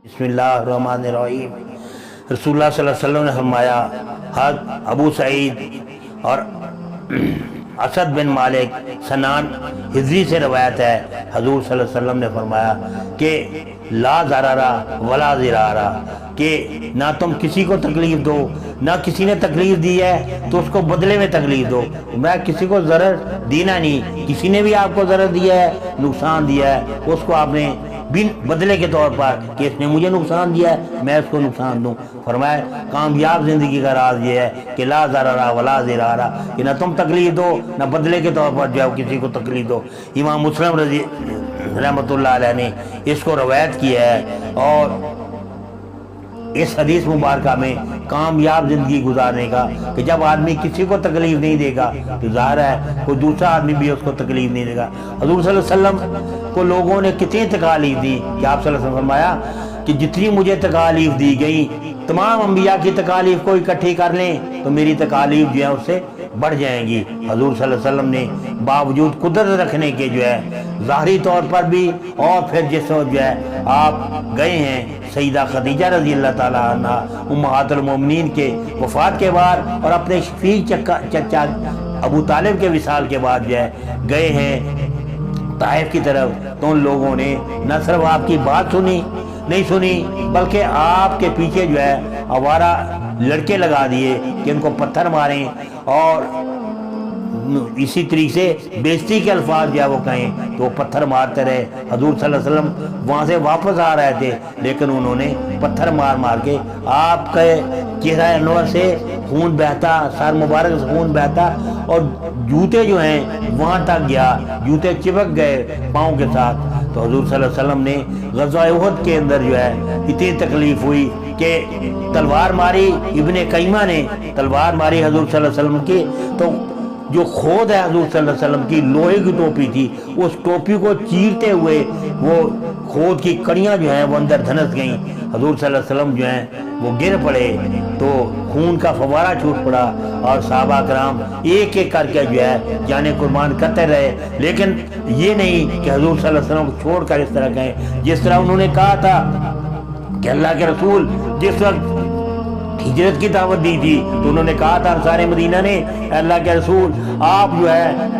बिस्मिल्लाहिर्रहमानिर्रहीम। रसूलुल्लाह सल्लल्लाहु अलैहि वसल्लम ने फरमाया, हज़रत अबू सईद और असद बिन मालिक सनान हिजरी से रवायत है, हजूर सल्लल्लाहु अलैहि वसल्लम ने फरमाया कि ला ज़रारा वला ज़िरारा, कि ना तुम किसी को तकलीफ़ दो, ना किसी ने तकलीफ़ दी है तो उसको बदले में तकलीफ़ दो। मैं किसी को ज़रर देना नहीं, किसी ने भी आपको ज़रर दिया है, नुकसान दिया है, उसको आपने बिन बदले के तौर पर कि इसने मुझे नुकसान दिया है मैं उसको नुकसान दूं। फरमाया कामयाब ज़िंदगी का राज ये है कि ला ज़रारा वला ज़िरारा, कि ना तुम तकलीफ़ दो ना बदले के तौर पर जो किसी को तकलीफ़ दो। इमाम मुस्लिम रज़ी रहमतुल्लाह अलैह ने इसको रवायत किया है। और इस हदीस मुबारका में कामयाब ज़िंदगी गुजारने का कि जब आदमी किसी को तकलीफ़ नहीं देगा तो ज़ाहिर है कोई दूसरा आदमी भी उसको तकलीफ़ नहीं देगा। हज़ूर सल्लल्लाहु अलैहि वसल्लम को लोगों ने कितनी तकालीफ दी कि आप सल्लल्लाहु अलैहि वसल्लम फरमाया कि जितनी मुझे तकालीफ दी गई तमाम अंबिया की तकालीफ को इकट्ठी कर लें तो मेरी तकालीफ जो है उससे बढ़ जाएंगी। हज़ूर सल्लल्लाहु अलैहि वसल्लम ने बावजूद कुदरत रखने के जो है ज़ाहरी तौर पर भी और फिर जिस वक्त जो है आप गए हैं सईदा खदीजा रज़ी अल्लाह ताला अन्हा उम्महातुल मोमिनीन के वफ़ात के बाद और अपने शफीक चचा अबू तालिब के विसाल के बाद जो है गए हैं ताइफ की तरफ, तो उन लोगों ने न सिर्फ आपकी बात सुनी नहीं सुनी बल्कि आपके पीछे जो है आवारा लड़के लगा दिए कि उनको पत्थर मारें और इसी तरीके से बेइज्जती के अल्फाज जो है वो कहें तो वो पत्थर मारते रहे। हजूर सल्लल्लाहु अलैहि वसल्लम वहाँ से वापस आ रहे थे लेकिन उन्होंने पत्थर मार मार के आपके चेहरा अनवर से खून बहता, सर मुबारक से खून बहता और जूते जो हैं वहाँ तक गया, जूते चिपक गए पाँव के साथ। तो हजूर सल्लल्लाहु अलैहि वसल्लम ने ग़ज़वा उहद के अंदर जो है इतनी तकलीफ़ हुई कि तलवार मारी, इब्ने कईमा ने तलवार मारी हजूर सल्लल्लाहु अलैहि वसल्लम की, तो जो खोद है हजूर सल्लल्लाहु अलैहि वसल्लम की लोहे की टोपी थी, उस टोपी को चीरते हुए वो खोद की कड़ियाँ जो हैं वो अंदर धनस गईं। हजूर सल्लल्लाहु अलैहि वसल्लम जो हैं वो गिर पड़े तो खून का फवारा छूट पड़ा और सहाबा कराम एक एक करके जो है जाने कुर्बान करते रहे। लेकिन ये नहीं कि हजूर सल्लल्लाहु अलैहि वसल्लम को छोड़कर इस तरह कहें, जिस तरह उन्होंने कहा था कि अल्लाह के रसूल जिस वक्त हिजरत की दावत दी थी तो उन्होंने कहा था अंसारे मदीना ने, अल्लाह के रसूल आप जो है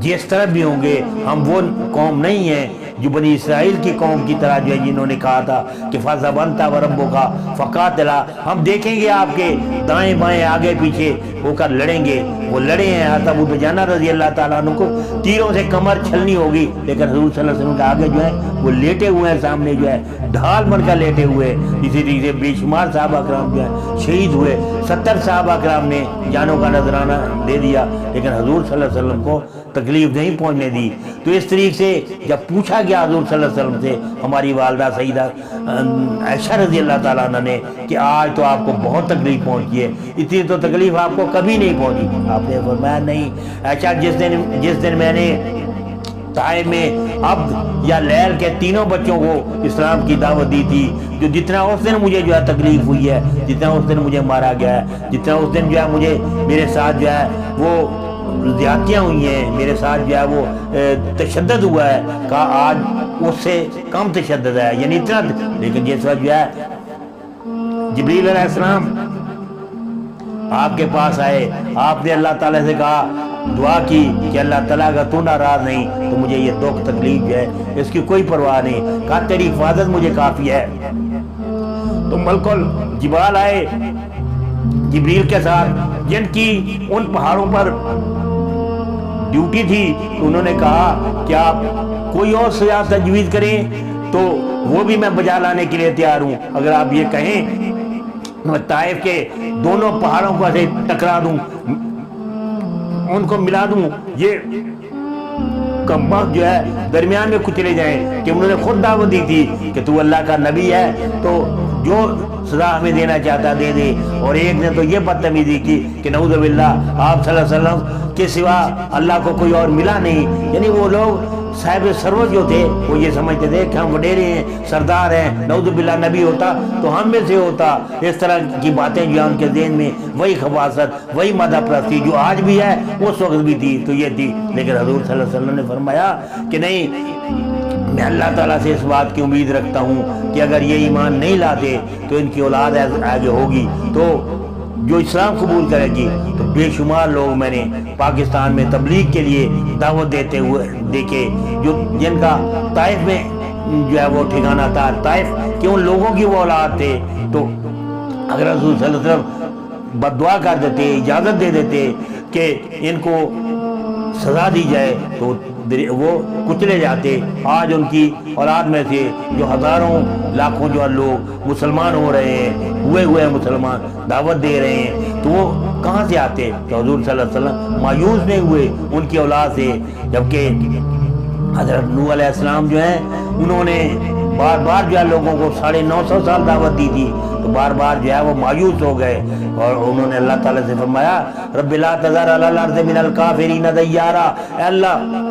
जिस तरफ भी होंगे हम वो कौम नहीं है जो बनी इसराइल की कौम की तरह जो है जिन्होंने कहा था कि फ़ज़बंता व रब्बुका फ़क़ातिला, हम देखेंगे आपके दाएं बाएं आगे पीछे होकर लड़ेंगे। वो लड़े हैं। तब अबू दुजाना रज़ी अल्लाह ताला अन्हु को तीरों से कमर छलनी होगी लेकिन हज़ूर सल्लल्लाहु अलैहि वसल्लम के आगे जो है वो लेटे हुए हैं, सामने जो है ढाल बनकर लेटे हुए। इसी तरीके से बेशुमार सहाबा कराम जो है शहीद हुए। 70 सहाबा कराम ने जानों का नजराना दे दिया लेकिन हज़ूर सल्लल्लाहु अलैहि वसल्लम को तकलीफ नहीं पहुंचने दी। तो इस तरीके से जब पूछा गया हज़ूर सल्लल्लाहु अलैहि वसल्लम से हमारी वालदा सईदा आयशा रज़ी अल्लाह ताला अन्हा ने कि आज तो आपको बहुत तकलीफ पहुंची है, इतनी तो तकलीफ आपको कभी नहीं पहुंची। आपने फरमाया नहीं आयशा, जिस दिन मैंने ताइफ में अब्द या लैल के तीनों बच्चों को इस्लाम की दावत दी थी, जो जितना उस दिन मुझे जो है तकलीफ हुई है, जितना उस दिन मुझे मारा गया है, जितना उस दिन जो है मुझे मेरे साथ जो है वो ज़्यादतियाँ हुई हैं, मेरे साथ जो है वो तशद्दुद हुआ है, कहा आज उससे कम तशद्दुद है यानी इतना। लेकिन जिस वक्त जो है जिब्रील अलैहिस्सलाम आपके पास आए, आपने अल्लाह ताला से कहा, दुआ की कि अल्लाह ताला अगर तू नाराज़ नहीं तो मुझे ये दुख तकलीफ जो है इसकी कोई परवाह नहीं, कहा तेरी हिफाजत मुझे काफ़ी है। तो मलकुल जिबाल आए जिब्रील के साथ जिनकी उन पहाड़ों पर ड्यूटी थी, तो उन्होंने कहा कि आप कोई और सजा तजवीज़ करें तो वो भी मैं बजा लाने के लिए तैयार हूँ। अगर आप ये कहें मैं ताइफ के दोनों पहाड़ों को ऐसे टकरा दूँ, उनको मिला दूँ, ये कम जो है दरमियान में कुचले जाएं, कि उन्होंने खुद दावत दी थी कि तू अल्लाह का नबी है तो जो सजा हमें देना चाहता दे दे। और एक ने तो ये बदतमीजी की कि नऊज़ बिल्लाह आप सल्लल्लाहु अलैहि वसल्लम के सिवा अल्लाह को कोई और मिला नहीं। यानी वो लोग साहिब सरवर जो थे वो ये समझते थे कि हम वडेरे हैं, सरदार हैं, नऊज़ बिल्लाह नबी होता तो हम में से होता। इस तरह की बातें जो उनके ज़हन में वही खबासत वही मदह प्रस्ती जो आज भी है उस वक्त भी थी तो ये थी। लेकिन हज़ूर सल्लल्लाहु अलैहि वसल्लम ने फरमाया कि नहीं, میں اللہ تعالیٰ سے اس بات کی امید رکھتا ہوں کہ اگر یہ ایمان نہیں لاتے تو ان کی اولاد آگے ہوگی تو جو اسلام قبول کرے گی، تو بے شمار لوگ میں نے پاکستان میں تبلیغ کے لیے دعوت دیتے ہوئے دیکھے، جن کا طائف میں جو ہے وہ ٹھکانہ تھا، طائف کہ ان لوگوں کی وہ اولاد تھے، تو اگر رسول صلی اللہ علیہ وسلم بددعا کر دیتے، اجازت دے دیتے کہ ان کو سزا دی جائے تو وہ کچلے جاتے۔ آج ان کی اولاد میں سے جو ہزاروں لاکھوں جو لوگ مسلمان ہو رہے ہیں، ہوئے مسلمان دعوت دے رہے ہیں، تو وہ کہاں سے آتے؟ تو حضور صلی اللہ علیہ وسلم مایوس نہیں ہوئے ان کی اولاد سے، جبکہ حضرت نوح علیہ السلام جو ہیں انہوں نے بار بار جو ہے لوگوں کو 950 سال دعوت دی تھی، تو بار بار جو ہے وہ مایوس ہو گئے، اور انہوں نے اللہ تعالیٰ سے فرمایا رب لا تذر علی الارض من الکافرین دیارا، اے اللہ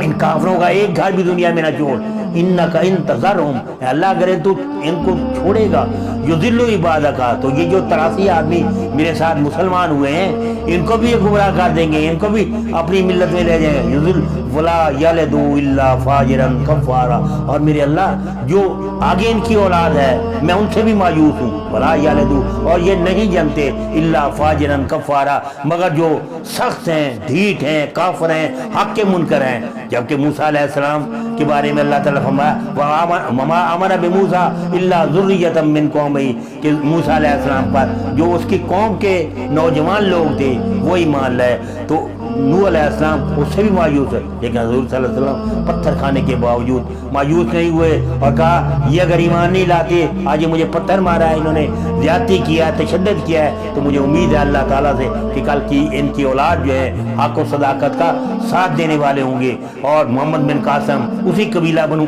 ان کافروں کا ایک گھر بھی دنیا میں نہ چھوڑ، انک ان تذرہم، اے اللہ اگر تو ان کو چھوڑے گا یضلوا عبادک، تو یہ جو 83 آدمی میرے ساتھ مسلمان ہوئے ہیں ان کو بھی یہ گمراہ کر دیں گے، ان کو بھی اپنی ملت میں لے جائیں گے، ولا یلدوا الا فاجرا کفارا، اور میرے اللہ جو آگے ان کی اولاد ہے میں ان سے بھی مایوس ہوں، ولا یلدوا، اور یہ نہیں جنتے الا فاجرا کفارا، مگر جو سخت ہیں، ڈھیٹ ہیں، کافر ہیں، حق کے منکر ہیں۔ جبکہ موسیٰ علیہ السلام کے بارے میں اللہ تعالیٰ فرمایا وما امر بموسیٰ الا ذریۃ من قومہ، کہ موسیٰ علیہ السلام پر جو اس کی قوم کے نوجوان لوگ تھے وہ ایمان لائے، تو نوح علیہ السلام اس سے بھی مایوس ہے، لیکن حضور صلی اللہ علیہ وسلم پتھر کھانے کے باوجود مایوس نہیں ہوئے اور کہا یہ اگر ایمان نہیں لاتے، آج یہ مجھے پتھر مارا ہے، انہوں نے زیادتی کیا ہے، تشدد کیا ہے، تو مجھے امید ہے اللہ تعالیٰ سے کہ کل کی ان کی اولاد جو ہے حق و صداقت کا ساتھ دینے والے ہوں گے۔ اور محمد بن قاسم اسی قبیلہ بنو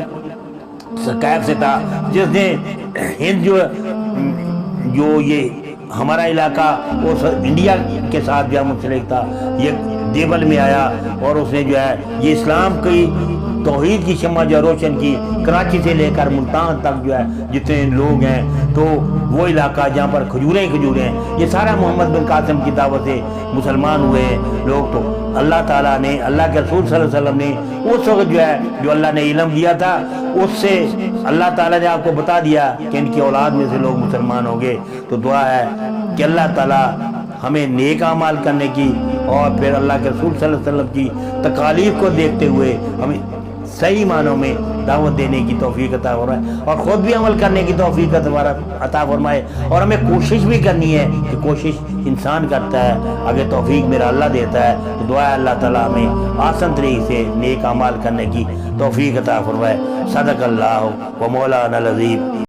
ثقیف سے تھا، جس نے ہند جو یہ ہمارا علاقہ وہ انڈیا کے ساتھ جو منسلک تھا، یہ دیوبل میں آیا اور اس نے جو ہے یہ اسلام کی توحید کی شمع جو روشن کی، کراچی سے لے کر ملتان تک جو ہے جتنے لوگ ہیں، تو وہ علاقہ جہاں پر کھجوریں ہیں، یہ سارا محمد بن قاسم کی دعوت سے مسلمان ہوئے ہیں لوگ۔ تو اللہ تعالیٰ نے، اللہ کے رسول صلی اللہ علیہ وسلم نے اس وقت جو ہے جو اللہ نے علم دیا تھا اس سے اللہ تعالیٰ نے آپ کو بتا دیا کہ ان کی اولاد میں سے لوگ مسلمان ہوں گے۔ تو دعا ہے کہ اللہ تعالیٰ ہمیں نیک اعمال کرنے کی اور پھر اللہ کے رسول صلی اللہ علیہ وسلم کی تکالیف کو دیکھتے ہوئے ہمیں صحیح معنوں میں دعوت دینے کی توفیق عطا فرمائے، اور خود بھی عمل کرنے کی توفیق عطا فرمائے، اور ہمیں کوشش بھی کرنی ہے کہ کوشش انسان کرتا ہے، اگر توفیق میرا اللہ دیتا ہے تو دعا ہے اللہ تعالیٰ ہمیں آسان طریقے سے نیک اعمال کرنے کی توفیق عطا فرمائے۔ صدق اللہ و مولانا العظیم۔